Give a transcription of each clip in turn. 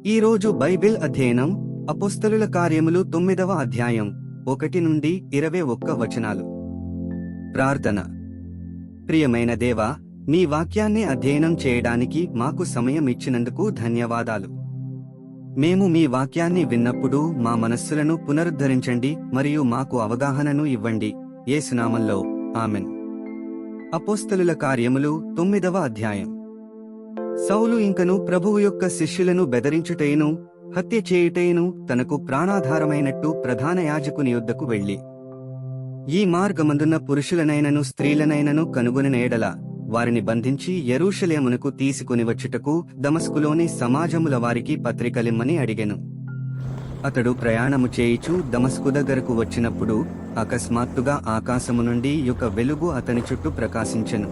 ఈరోజు బైబిల్ అధ్యయనం అపోస్తలుల కార్యములు 9వ అధ్యాయం 1 నుండి 21 వచనాలు. ప్రార్థన. ప్రియమైన దేవా, నీ వాక్యాన్ని అధ్యయనం చేయడానికి మాకు సమయం ఇచ్చినందుకు ధన్యవాదాలు. మేము మీ వాక్యాన్ని విన్నప్పుడు మా మనస్సులను పునరుద్ధరించండి మరియు మాకు అవగాహనను ఇవ్వండి. యేసు నామములో ఆమెన్. అపోస్తలుల కార్యములు 9వ అధ్యాయం. సౌలు ఇంకను ప్రభువు యొక్క శిష్యులను బెదరించుటయును హత్య చేయుటయును తనకు ప్రాణాధారమైనట్టు ప్రధాన యాజకుని యొద్దకు వెళ్లి, ఈ మార్గమందున్న పురుషులనైనను స్త్రీలనైనను కనుగొనిన ఎడల వారిని బంధించి యెరూషలేమునకు తీసుకుని వచ్చుటకు దమస్కులోని సమాజముల వారికి పత్రికలిమ్మని అడిగెను. అతడు ప్రయాణము చేయుచు దమస్కు దగ్గరకు వచ్చినప్పుడు అకస్మాత్తుగా ఆకాశము నుండి ఒక వెలుగు అతని చుట్టూ ప్రకాశించెను.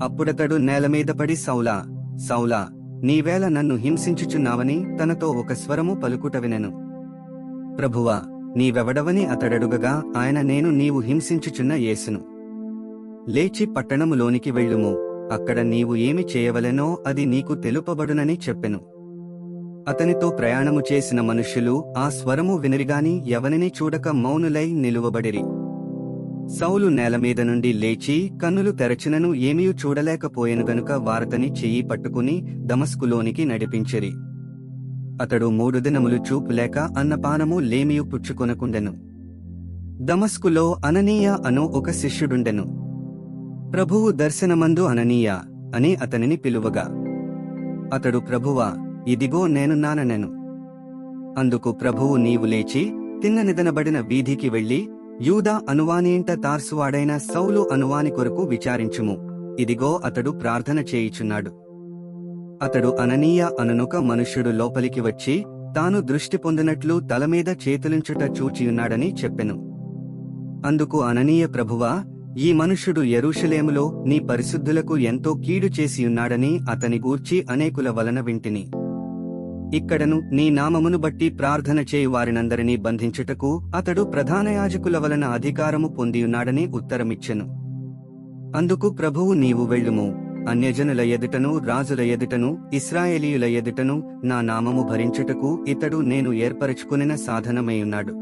అప్పుడతడు నేలమీద పడి, సౌలా, సౌలా, నీవేళ నన్ను హింసించుచున్నావని తనతో ఒక స్వరము పలుకుట వినెను. ప్రభువా, నీవెవడవని అతడడుగగా ఆయన, నేను నీవు హింసించుచున్న యేసును. లేచి పట్టణములోనికి వెళ్ళుము, అక్కడ నీవు ఏమి చేయవలెనో అది నీకు తెలుపబడునని చెప్పెను. అతనితో ప్రయాణము చేసిన మనుష్యులు ఆ స్వరము వినిరిగాని ఎవనిని చూడక మౌనులై నిలువబడిరి. సౌలు నేలమీద నుండి లేచి కన్నులు తెరచినను ఏమీ చూడలేకపోయెను గనుక వారతని చెయ్యి పట్టుకుని దమస్కులోనికి నడిపించిరి. అతడు 3 దినములు చూపులేక అన్నపానము లేమియు పుచ్చుకొనకుండెను. దమస్కులో అననీయ అను ఒక శిష్యుడుండెను. ప్రభువు దర్శనమందు అననీయ అని అతనిని పిలువగా, అతడు, ప్రభువా, ఇదిగో నేనున్నానెను. అందుకు ప్రభువు, నీవు లేచి తిన్ననిదనబడిన వీధికి వెళ్లి యూదా అనువానియింట తార్సువాడైన సౌలు అనువాని కొరకు విచారించుము, ఇదిగో అతడు ప్రార్థన చేయుచున్నాడు. అతడు అననీయ అనునొక మనుష్యుడు లోపలికి వచ్చి తాను దృష్టి పొందినట్లు తలమీద చేతులుంచుట చూచియున్నాడని చెప్పెను. అందుకు అననీయ, ప్రభువా, ఈ మనుష్యుడు యెరూషలేములో నీ పరిశుద్ధులకు ఎంతో కీడు చేసియున్నాడని అతని గూర్చి అనేకుల వలన వింటిని. ఇక్కడను నీ నామమును బట్టి ప్రార్థన చేయు వారినందరినీ బంధించుటకు అతడు ప్రధాన యాజకుల వలన అధికారము పొందియున్నాడని ఉత్తరమిచ్చెను. అందుకు ప్రభువు, నీవు వెళ్ళుము, అన్యజనుల ఎదుటను రాజుల ఎదుటను ఇశ్రాయేలీయుల ఎదుటను నా నామము భరించుటకు ఇతడు నేను ఏర్పరచుకునిన సాధనమైయున్నాడు.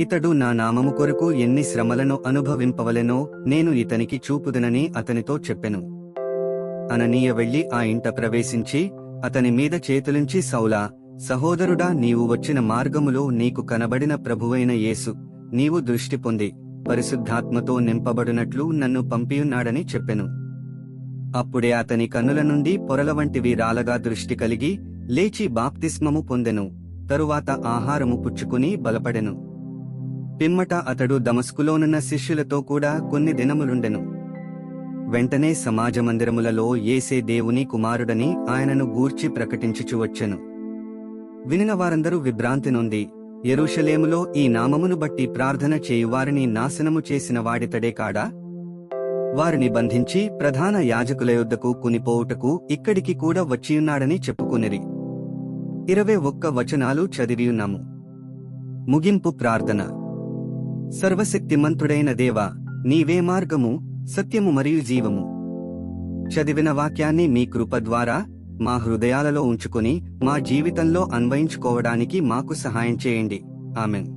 ఇతడు నా నామము కొరకు ఎన్ని శ్రమలను అనుభవింపవలెనో నేను ఇతనికి చూపుదనని అతనితో చెప్పెను. అననీయ వెళ్లి ఆ ఇంట ప్రవేశించి అతని మీద చేతులుంచి, సౌలా, సహోదరుడా, నీవు వచ్చిన మార్గములో నీకు కనబడిన ప్రభువైన యేసు నీవు దృష్టి పొంది పరిశుద్ధాత్మతో నింపబడినట్లు నన్ను పంపియున్నాడని చెప్పెను. అప్పుడే అతని కన్నుల నుండి పొరల వంటివి రాలగా దృష్టి కలిగి లేచి బాప్తిస్మము పొందెను. తరువాత ఆహారము పుచ్చుకుని బలపడెను. పిమ్మట అతడు దమస్కులోనున్న శిష్యులతో కూడా కొన్ని దినములుండెను. వెంటనే సమాజమందిరములలో యేసే దేవుని కుమారుడని ఆయనను గూర్చి ప్రకటించుచు వచ్చెను. వినిన వారందరూ విభ్రాంతి నొంది, యెరూషలేములో ఈ నామమును బట్టి ప్రార్థన చేయువారిని నాశనము చేసిన వాడితడే కాడా? వారిని బంధించి ప్రధాన యాజకుల యొద్దకు కునిపోవుటకు ఇక్కడికి కూడా వచ్చియున్నాడని చెప్పుకునిరి. 21 వచనాలు చదివియున్నాము. ముగింపు ప్రార్థన. సర్వశక్తిమంతుడైన దేవా, నీవే మార్గము, సత్యము మరియు జీవము. చదివిన వాక్యాన్ని మీ కృప ద్వారా మా హృదయాలలో ఉంచుకుని మా జీవితంలో అన్వయించుకోవడానికి మాకు సహాయం చేయండి. ఆమెన్.